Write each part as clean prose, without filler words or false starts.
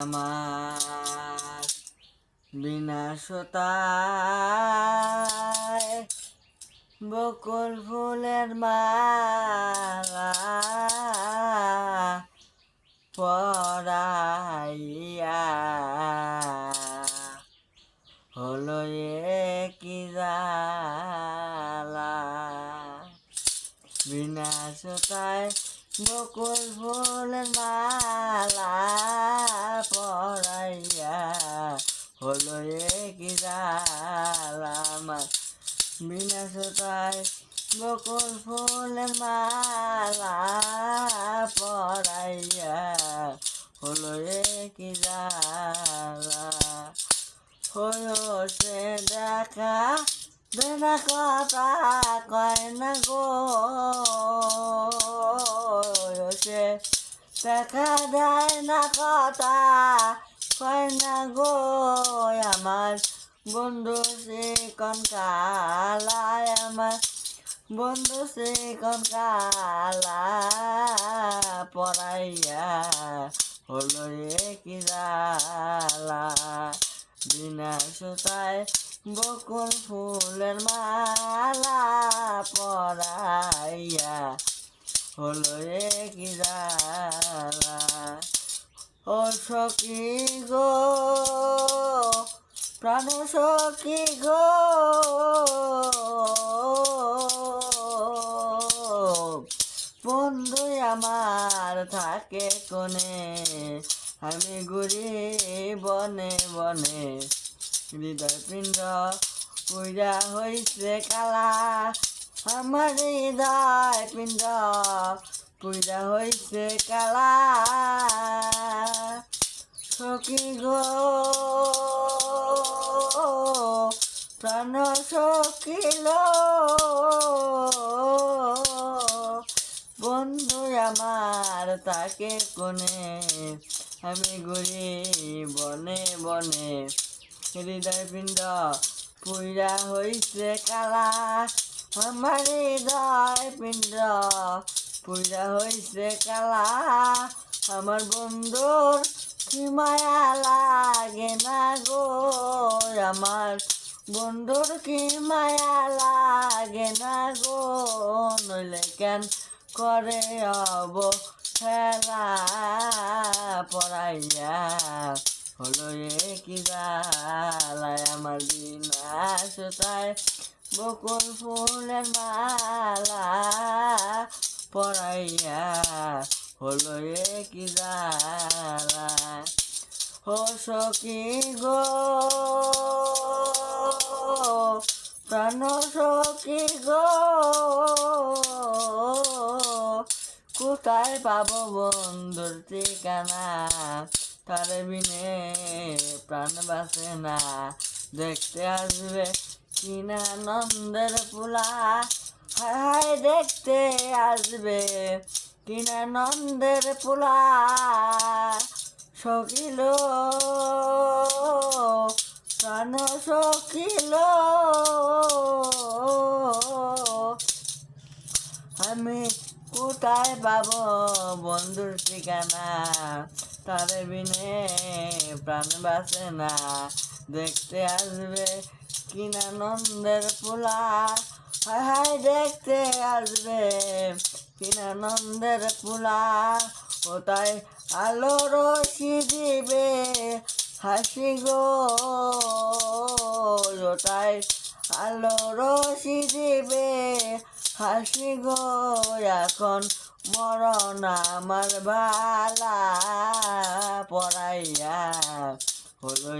আমার বিনাশতায় বকুল ফুলের মালা পরাইয়া হলো কি জ্বালা বিনাশতায় বকুল ফুলের মালা পরাইয়া হলো কি জ্বালা আমার বিনাশতায় বকুল ফুলের মালা পরাইয়া হলো কি জ্বালা হলো সে দেখা দেনা কথা কয় না গো সে দেখা দেয় না কথা কয় না গো আমার বন্ধু সে কোন কালায় আমার বন্ধু সে কোন কালা পড়াইয়া হলো কি জ্বালা বিনাশতায় বকুল ফুলের মালা পরাইয়া হলো কি জ্বালা ও সখী গো প্রাণ সখী গো বন্ধু আমার থাকে কোনে আমি ঘুরি বনে বনে হৃদয় পিণ্ড পূজা হইছে কালা আমার হৃদয় পিণ্ড পূজা হইছে কালা সখী গো প্রাণ সখিল বন্ধু আমার তাকে কোনে আমি ঘুরি বনে বনে হৃদয় পিণ্ড পূজা হইছে কালা আমার হৃদয় পিণ্ড পূজা হইছে কালা আমার বন্ধুর কি মায়া লাগে না গো আমার বন্ধুর কি মায়া লাগে না গো নইলে কেন করে খেলা পড়াইয়া হলো কি জ্বালায় আমার বিনাশতায় বকুল ফুলের মালা পড়াইয়া হলো কি জ্বালা ও সখী গো প্রাণ সখী গো কোথায় পাবো বন্ধুর ঠিকানা তার বিনে প্রাণ বাসে না দেখতে আসবে কিনা নন্দের পুলা হায় হায় দেখতে আসবে কিনা নন্দের পুলা সখিল প্রাণ সখিল আমি কোথায় পাবো বন্ধুর ঠিকানা তার বিনে প্রাণ বাসে না দেখতে আসবে কিনা নন্দের পোলা হায় হায় দেখতে আসবে কিনা নন্দের পোলা কোথায় আলো রশি দিবে হাসি গো ওটাই আলো রশি দিবে হাসি গো এখন মরণ আমার বালা পড়াইয়া হলো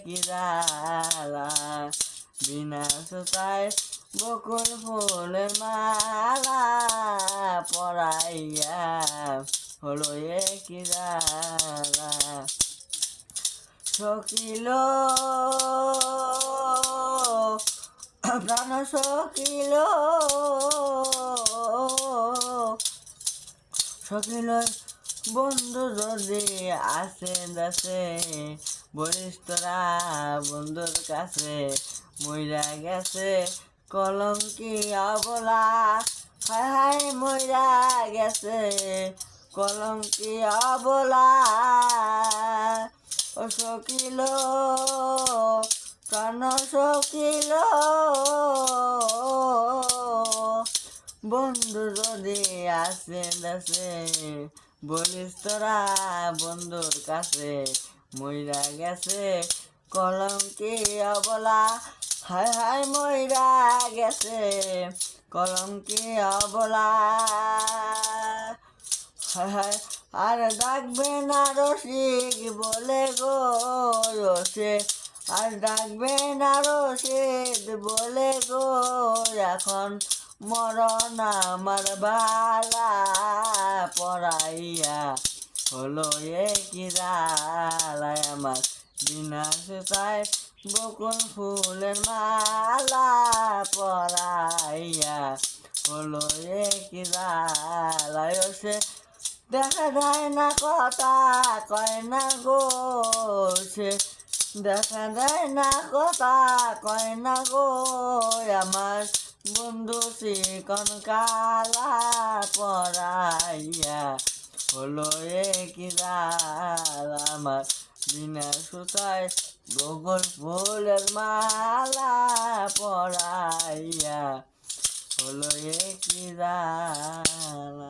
কি জ্বালা বিনাশতায় বকুল ফুলের মালা পড়াইয়া হলো কি জ্বালা সখিল প্রাণ সখিল সখিল বন্ধু যদি আসে দেশে বরিষ্ঠরা বন্ধুর কাছে মইরা গেছে কলঙ্কি অবলা হায় হায় মইরা গেছে কলঙ্কি অবলা ও সকিল প্রাণ সকিল বন্ধু যদি আসে দেশে বলিস তোরা বন্ধুর কাছে মইরা গেছে কলঙ্কি অবলা হায় হায় মইরা গেছে কলঙ্কি অবলা হায় হায় আর ডাকবে না রসিক বলে গো রসে আর ডাকবে না রসিক বলে গো এখন মরণ আমার বালা পড়াইয়া হলো কি জালায় আমার বিনা সুতায় বকুল ফুলের মালা পড়াইয়া হলো কি জালায় সে দেখা যায় না কথা কয় না গো সে দেখা যায় না কথা কয় না গো আমার বন্ধু চিকন কালা পড়াইয়া হলো কি জাল আমার বিনা সুতায় বকুল ফুলের মালা পড়াইয়া হলো কি জাল।